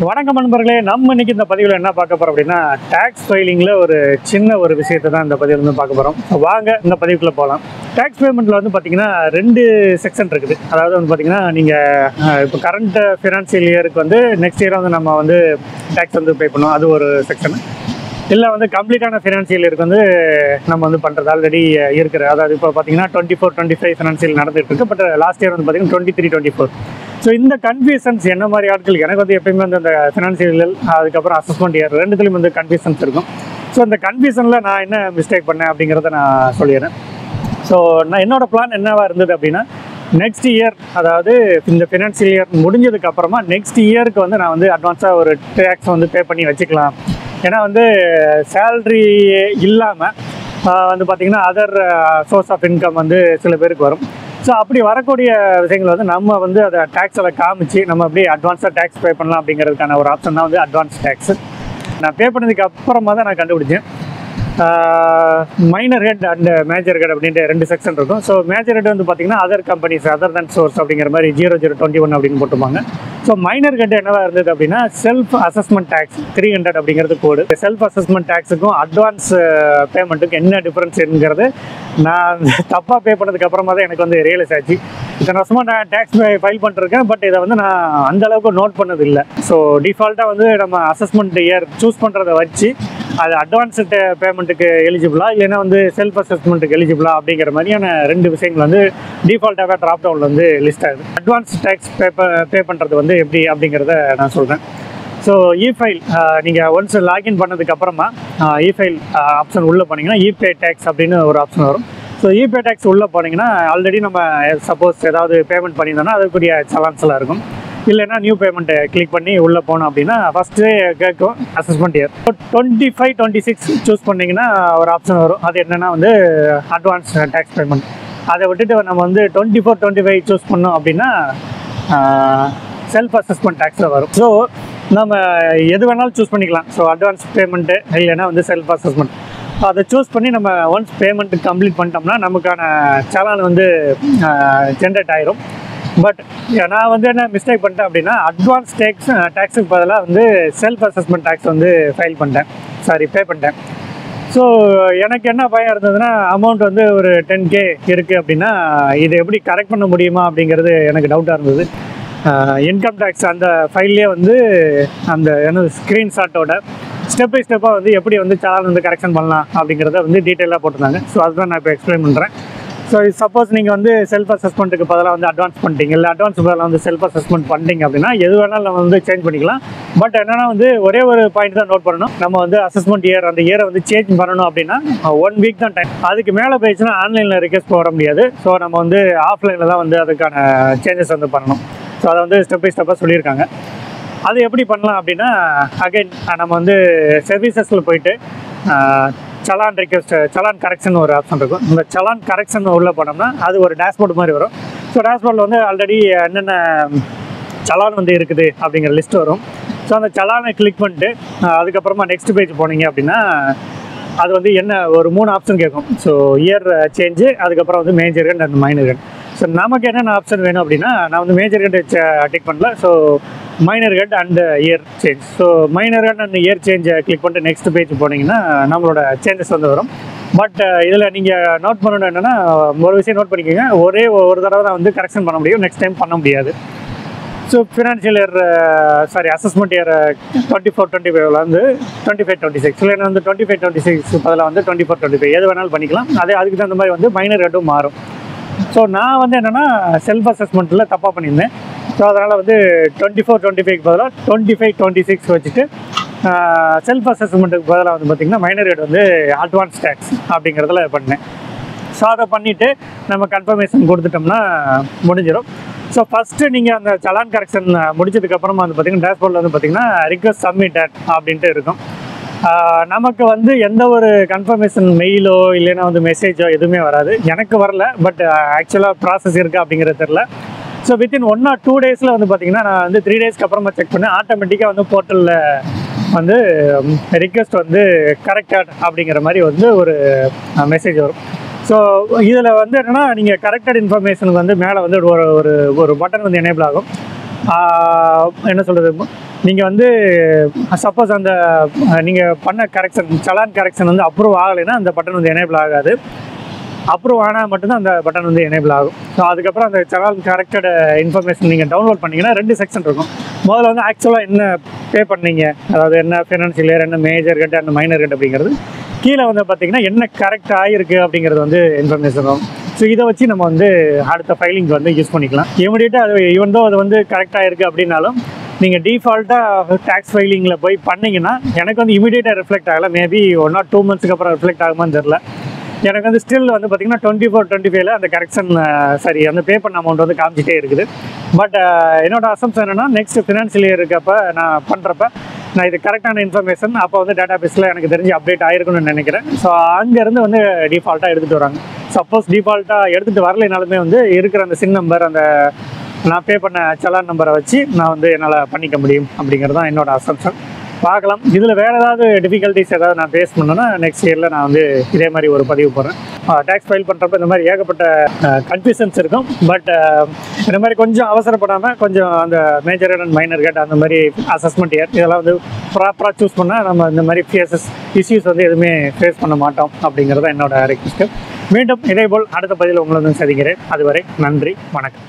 வணக்கம் நண்பர்களே, நம்ம இன்னைக்கு இந்த பதிவில் என்ன பார்க்க போறோம் அப்படின்னா டாக்ஸ் ஃபைலிங்கில் ஒரு சின்ன ஒரு விஷயத்தை தான் இந்த பதிவில் வந்து பார்க்க போகிறோம். வாங்க இந்த பதிவுக்குள்ளே போகலாம். டேக்ஸ் பேமெண்ட்டில் வந்து பார்த்தீங்கன்னா 2 செக்ஷன் இருக்குது. அதாவது வந்து பார்த்தீங்கன்னா நீங்கள் இப்போ கரண்ட் ஃபினான்ஷியல் இயருக்கு வந்து நெக்ஸ்ட் இயர் வந்து நம்ம வந்து டேக்ஸ் வந்து பே பண்ணுவோம், அது ஒரு செக்ஷன். இல்லை வந்து கம்ப்ளீட்டான ஃபினான்ஷியல் இயருக்கு வந்து நம்ம வந்து பண்ணுறது ஆல்ரெடி இருக்குது. அதாவது இப்போ பார்த்தீங்கன்னா 24-25 ஃபினான்ஷியல் நடந்துகிட்டு இருக்கு. பட் லாஸ்ட் இயர் வந்து பார்த்தீங்கன்னா 23-24. ஸோ இந்த கன்ஃபியூஷன்ஸ் என்ன மாதிரி ஆட்களுக்கு, எனக்கு வந்து எப்பயுமே வந்து அந்த ஃபினான்ஷியல் அதுக்கப்புறம் அசஸ்மெண்ட் இயர் ரெண்டுத்துலேயும் வந்து கன்ஃபியூஷன்ஸ் இருக்கும். ஸோ இந்த கன்ஃபியூஷனில் நான் என்ன மிஸ்டேக் பண்ணேன் அப்படிங்கிறத நான் சொல்லிடுறேன். ஸோ நான் என்னோடய பிளான் என்னவாக இருந்தது அப்படின்னா, நெக்ஸ்ட் இயர் அதாவது இந்த ஃபினான்ஷியல் இயர் முடிஞ்சதுக்கு அப்புறமா நெக்ஸ்ட் இயருக்கு வந்து நான் வந்து அட்வான்ஸாக ஒரு டேக்ஸ் வந்து பே பண்ணி வச்சுக்கலாம். ஏன்னா வந்து சேல்ரி இல்லாமல் வந்து பார்த்திங்கன்னா அதர் சோர்ஸ் ஆஃப் இன்கம் வந்து சில பேருக்கு வரும். ஸோ அப்படி வரக்கூடிய விஷயங்கள் வந்து நம்ம வந்து அதை டேக்ஸில் காமிச்சு நம்ம அப்படியே அட்வான்ஸாக டேக்ஸ் பே பண்ணலாம் அப்படிங்கிறதுக்கான ஒரு ஆப்ஷன் தான் வந்து அட்வான்ஸ் டேக்ஸு. நான் பே பண்ணதுக்கு அப்புறமா தான் நான் கண்டுபிடிச்சேன். Minor head and major head அப்படின்ட்டு 2 செக்ஷன் இருக்கும். ஸோ மேஜர் ஹெட் வந்து பார்த்திங்கன்னா other companies other than source அப்படிங்கிற மாதிரி 0021 அப்படின்னு போட்டுருப்பாங்க. ஸோ மைனர் ஹெட் என்னவாக இருந்தது அப்படின்னா செல்ஃப் அசஸ்மெண்ட் டேக்ஸ் 300 அப்படிங்கிறது கோடு. செல்ஃப் அசஸ்மெண்ட் டேக்ஸுக்கும் அட்வான்ஸ் பேமெண்ட்டுக்கும் என்ன டிஃப்ரென்ஸுங்கிறது நான் தப்பாக பே பண்ணதுக்கு அப்புறமா தான் எனக்கு வந்து ரியலைஸ் ஆச்சு. இத்தனை வருஷமாக நான் டேக்ஸ் ஃபைல் பண்ணிருக்கேன், பட் இதை வந்து நான் அந்தளவுக்கு நோட் பண்ணது இல்லை. ஸோ டிஃபால்ட்டாக வந்து நம்ம அசஸ்மெண்ட் இயர் சூஸ் பண்ணுறதை வச்சு அது அட்வான்ஸ் பேமெண்ட்டுக்கு எலிஜிபிளா இல்லைன்னா வந்து செல்ஃப் அசஸ்மெண்ட்டுக்கு எலிஜிபிளா அப்படிங்கிற மாதிரியான 2 விஷயங்கள் வந்து டிஃபால்ட்டாக ட்ராப் டவுனில் வந்து லிஸ்ட் ஆகுது. அட்வான்ஸ் டேக்ஸ் பே பண்ணுறது வந்து எப்படி அப்படிங்கிறத நான் சொல்கிறேன். ஸோ இ-ஃபைல் நீங்கள் ஒன்ஸ் லாகின் பண்ணதுக்கு அப்புறமா இ-ஃபைல் ஆப்ஷன் உள்ளே போனீங்கன்னா இபே டேக்ஸ் அப்படின்னு ஒரு ஆப்ஷன் வரும். ஸோ இபே டேக்ஸ் உள்ளே போனீங்கன்னா ஆல்ரெடி நம்ம சப்போஸ் ஏதாவது பேமெண்ட் பண்ணியிருந்தோம்னா அதுக்குரிய சலான்ஸ்லாம் இருக்கும். இல்லைன்னா நியூ பேமெண்ட்டை கிளிக் பண்ணி உள்ளே போனோம் அப்படின்னா ஃபஸ்ட்டு கேட்கும் அசஸ்மெண்ட் இயர். 25-26 சூஸ் பண்ணிங்கன்னா ஒரு ஆப்ஷன் வரும். அது என்னென்னா வந்து அட்வான்ஸ் டேக்ஸ் பேமெண்ட். அதை விட்டுட்டு நம்ம வந்து 24-25 சூஸ் பண்ணோம் அப்படின்னா செல்ஃப் அசஸ்மெண்ட் டேக்ஸில் வரும். ஸோ நம்ம எது வேணாலும் சூஸ் பண்ணிக்கலாம். ஸோ அட்வான்ஸ் பேமெண்ட்டு இல்லைன்னா வந்து செல்ஃப் அசஸ்மெண்ட் அதை சூஸ் பண்ணி நம்ம ஒன்ஸ் பேமெண்ட் கம்ப்ளீட் பண்ணிட்டோம்னா நமக்கான சலான் வந்து ஜென்ரேட் ஆயிரும். பட் நான் வந்து என்ன மிஸ்டேக் பண்ணிட்டேன் அப்படின்னா அட்வான்ஸ் டேக்ஸுக்கு பதிலாக வந்து செல்ஃப் அசஸ்மெண்ட் டேக்ஸ் வந்து பே பண்ணிட்டேன். ஸோ எனக்கு என்ன பயம் இருந்ததுன்னா அமௌண்ட் வந்து ஒரு 10K இருக்குது அப்படின்னா இதை எப்படி கரெக்ட் பண்ண முடியுமா அப்படிங்கிறது எனக்கு டவுட்டாக இருந்தது. இன்கம் டேக்ஸ் அந்த ஃபைல்லே வந்து அந்த ஸ்க்ரீன்ஷாட்டோட ஸ்டெப் பை ஸ்டெப்பாக வந்து எப்படி வந்து சலான் வந்து கரெக்ஷன் பண்ணலாம் அப்படிங்கிறத வந்து டீட்டெயிலாக போட்டிருந்தாங்க. ஸோ அதுதான் நான் இப்போ எக்ஸ்பிளைன் பண்ணுறேன். ஸோ சப்போஸ் நீங்கள் வந்து செல்ஃப் அசஸ்மெண்ட்டுக்கு பதிலாக வந்து அட்வான்ஸ் பண்ணிட்டீங்க, இல்லை அட்வான்ஸ் பதிலாக வந்து செல்ஃப் அசஸ்மெண்ட் பண்ணிட்டீங்க அப்படின்னா எது வேணாலும் நம்ம வந்து சேஞ்ச் பண்ணிக்கலாம். பட் என்னென்னா வந்து ஒரே ஒரு பாயிண்ட் தான் நோட் பண்ணணும். நம்ம வந்து அசஸ்மெண்ட் இயர் அந்த இயரை வந்து சேஞ்ச் பண்ணணும் அப்படின்னா 1 வீக் தான் டைம். அதுக்கு மேலே போயிடுச்சுன்னா ஆன்லைனில் ரிக்வெஸ்ட் போட முடியாது. ஸோ நம்ம வந்து ஆஃப்லைனில் தான் வந்து அதுக்கான சேஞ்சஸ் வந்து பண்ணணும். ஸோ அதை வந்து ஸ்டெப் பை ஸ்டெப்பாக சொல்லியிருக்காங்க. அது எப்படி பண்ணலாம் அப்படின்னா அகைன் நம்ம வந்து சர்வீசஸில் போயிட்டு சலான் ரிக்வெஸ்ட் சலான் கரெக்ஷன் ஒரு ஆப்ஷன் இருக்கும். இந்த சலான் கரெக்ஷன் உள்ளே போனோம்னா அது ஒரு டேஷ்போர்ட் மாதிரி வரும். ஸோ டேஷ்போர்டில் வந்து ஆல்ரெடி என்னென்ன சலான் வந்து இருக்குது அப்படிங்கிற லிஸ்ட் வரும். ஸோ அந்த சலானை கிளிக் பண்ணிட்டு அதுக்கப்புறமா நெக்ஸ்ட் பேஜ் போனீங்க அப்படின்னா அது வந்து என்ன ஒரு 3 ஆப்ஷன் கேட்கும். ஸோ இயர் சேஞ்சு, அதுக்கப்புறம் வந்து major head and minor head. So நமக்கு என்னென்ன ஆப்ஷன் வேணும் அப்படின்னா நான் வந்து மேஜர் ஹெட் டிக் பண்ணல. So minor head and year change. So minor head and year சேஞ்சை கிளிக் பண்ணிட்டு நெக்ஸ்ட் பேஜ் போனீங்கன்னா நம்மளோட சேஞ்சஸ் வந்து வரும். பட் இதில் நீங்கள் நோட் பண்ணணும் என்னென்னா ஒரு விஷயம் நோட் பண்ணிக்கோங்க, ஒரே ஒரு தடவை தான் வந்து கரெக்ஷன் பண்ண முடியும், நெக்ஸ்ட் டைம் பண்ண முடியாது. So financial year assessment year 24-25 வந்து 25-26 இல்லைன்னா வந்து 25-26 பதிலாக வந்து 24-25 எது வேணாலும் பண்ணிக்கலாம். அதுக்கு தகுந்த மாதிரி வந்து மைனர் ஹெட்டும் மாறும். ஸோ நான் வந்து என்னென்னா செல்ஃப் அசஸ்மெண்ட்டில் தப்பாக பண்ணியிருந்தேன். ஸோ அதனால் வந்து 24-25 பதிலாக 25-26 வச்சுட்டு செல்ஃப் அசஸ்மெண்ட்டுக்கு பதிலாக வந்து பார்த்திங்கன்னா மைனர் ஹெட் வந்து அட்வான்ஸ் டேக்ஸ் அப்படிங்கிறதுல பண்ணேன். ஸோ அதை பண்ணிவிட்டு நம்ம கன்ஃபர்மேஷன் கொடுத்துட்டோம்னா முடிஞ்சிடும். ஸோ ஃபஸ்ட்டு நீங்கள் அந்த சலான் கரெக்ஷன் முடிச்சதுக்கப்புறமா வந்து பார்த்திங்கன்னா டேஷ்போர்டில் வந்து பார்த்திங்கன்னா ரிக்வெஸ்ட் சப்மிட்டட் அப்படின்ட்டு இருக்கும். நமக்கு வந்து எந்த ஒரு கன்ஃபர்மேஷன் மெயிலோ இல்லைன்னா வந்து மெசேஜோ எதுவுமே வராது. எனக்கு வரல, பட் ஆக்சுவலாக ப்ராசஸ் இருக்குது அப்படிங்கிறது தெரில. ஸோ வித்தின் 1 or 2 டேஸில் வந்து பார்த்திங்கன்னா நான் வந்து 3 டேஸ்க்கு அப்புறமா செக் பண்ணேன். ஆட்டோமேட்டிக்காக வந்து போர்ட்டலில் வந்து ரிக்வெஸ்ட் வந்து கரெக்டட் அப்படிங்கிற மாதிரி வந்து ஒரு மெசேஜ் வரும். ஸோ இதில் வந்து என்னென்னா நீங்கள் கரெக்டட் இன்ஃபர்மேஷனுக்கு வந்து மேலே வந்து ஒரு ஒரு பட்டன் வந்து எனேபிள் ஆகும். என்ன சொல்கிறது, நீங்கள் வந்து சப்போஸ் அந்த நீங்கள் பண்ண சலான் கரெக்ஷன் வந்து அப்ரூவ் ஆகலைன்னா அந்த பட்டன் வந்து எனேபிள் ஆகாது. அப்ரூவ் ஆனால் மட்டும்தான் அந்த பட்டன் வந்து எனேபிள் ஆகும். ஸோ அதுக்கப்புறம் அந்த சலான் கரெக்டட் இன்ஃபர்மேஷன் நீங்கள் டவுன்லோட் பண்ணிங்கன்னா 2 செக்ஷன் இருக்கும். முதல்ல வந்து ஆக்சுவலாக என்ன பே பண்ணீங்க, அதாவது என்ன ஃபினான்ஷியல் இயர், என்ன major cut and minor cut அப்படிங்கிறது. கீழே வந்து பார்த்திங்கன்னா என்ன கரெக்ட் ஆகிருக்கு அப்படிங்கிறது வந்து இன்ஃபர்மேஷன் வரும். ஸோ இதை வச்சு நம்ம வந்து அடுத்த ஃபைலிங்க்கு வந்து யூஸ் பண்ணிக்கலாம். இமீடியட்டாக அது ஈவன் தோ அது வந்து கரெக்டாக இருக்குது அப்படின்னாலும் நீங்கள் டிஃபால்ட்டாக டேக்ஸ் ஃபைலிங்கில் போய் பண்ணிங்கன்னா எனக்கு வந்து இமீடியட்டாக ரிஃப்ளெக்ட் ஆகலை. மேபி 1 or 2 monthsக்கு அப்புறம் ரிஃப்ளெக்ட் ஆகுமான்னு தெரில. எனக்கு வந்து ஸ்டில் வந்து பார்த்திங்கன்னா 24-25 அந்த கரெக்ஷன் அந்த பே பண்ண அமௌண்ட் வந்து காமிச்சிட்டே இருக்குது. பட் என்னோட அசம்ப்ஷன் என்னென்னா நெக்ஸ்ட் ஃபினான்ஷியல் இயர் இருக்கப்போ நான் பண்ணுறப்ப நான் இது கரெக்டான இன்ஃபர்மேஷன் அப்போ வந்து டேட்டா பேஸில் எனக்கு தெரிஞ்சு அப்டேட் ஆகிருக்குன்னு நினைக்கிறேன். ஸோ அங்கேருந்து வந்து டிஃபால்ட்டாக எடுத்துகிட்டு வராங்க. சப்போஸ் டிஃபால்ட்டாக எடுத்துகிட்டு வரலைனாலுமே வந்து இருக்கிற அந்த சின் நம்பர், அந்த நான் பே பண்ண சலான் நம்பரை வச்சு நான் வந்து என்னால் பண்ணிக்க முடியும் அப்படிங்கிறது தான் என்னோடய அசம்ப்ஷன். பார்க்கலாம். இதில் வேறு ஏதாவது டிஃபிகல்ட்டிஸ் ஏதாவது நான் ஃபேஸ் பண்ணேன்னா நெக்ஸ்ட் இயரில் நான் வந்து இதே மாதிரி ஒரு பதிவு போடுறேன். டேக்ஸ் ஃபைல் பண்ணுறப்ப இந்த மாதிரி ஏகப்பட்ட கன்ஃபியூஷன்ஸ் இருக்கும். பட் இந்த மாதிரி கொஞ்சம் அவசரப்படாமல் கொஞ்சம் அந்த மேஜர் அண்ட் மைனர் கட் அந்த மாதிரி அசஸ்மெண்ட் இயர் இதெல்லாம் வந்து ப்ராப்பராக சூஸ் பண்ணால் நம்ம இந்த மாதிரி இஷ்யூஸ் வந்து எதுவுமே ஃபேஸ் பண்ண மாட்டோம் அப்படிங்கிறது என்னோட ரெக்வெஸ்ட்டு. மீண்டும் இதேபோல் அடுத்த பதிவில் உங்களை வந்து சந்திக்கிறேன். அதுவரை நன்றி, வணக்கம்.